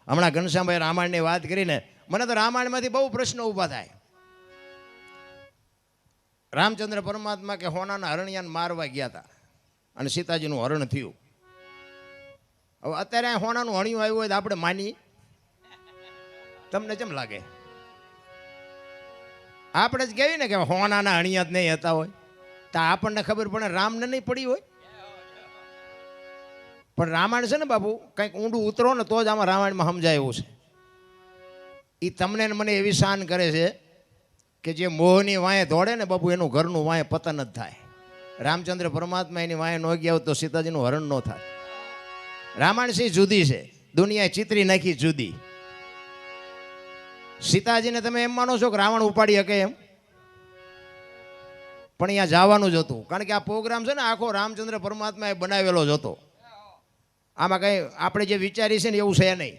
હમણાં ઘનશ્યામભાઈ રામાયણની વાત કરીને મને તો રામાયણમાંથી બહુ પ્રશ્નો ઊભા થાય. રામચંદ્ર પરમાત્મા કે હોનાના હરણિયાને મારવા ગયા હતા અને સીતાજીનું હરણ થયું. હવે અત્યારે હોનાનું હણિયું આવ્યું હોય તો આપણે માની? તમને કેમ લાગે? આપણે જ કહેવી ને કે હોનાના હણિયા જ નહીં હતા હોય તો આપણને ખબર પડે, રામને નહીં પડી હોય. પણ રામાયણ છે ને બાપુ, કંઈક ઊંડું ઉતરો ને તો જ આમાં રામાયણમાં સમજાય એવું છે. એ તમને ને મને એવી શાન કરે છે કે જે મોહની વાંહે દોડે ને બાપુ એનું ઘરનું વાંહે પતન જ થાય. રામચંદ્ર પરમાત્મા એની વાંહે ન ગયા હોત તો સીતાજીનું હરણ ન થાય. રામાયણ સી જુદી છે, દુનિયાએ ચિત્રી નાખી જુદી. સીતાજીને તમે એમ માનો છો કે રાવણ ઉપાડી શકે એમ? પણ અહીંયા જવાનું જ હતું, કારણ કે આ પ્રોગ્રામ છે ને આખો રામચંદ્ર પરમાત્માએ બનાવેલો જ હતો. આમાં કંઈ આપણે જે વિચારી છે ને એવું છે નહીં.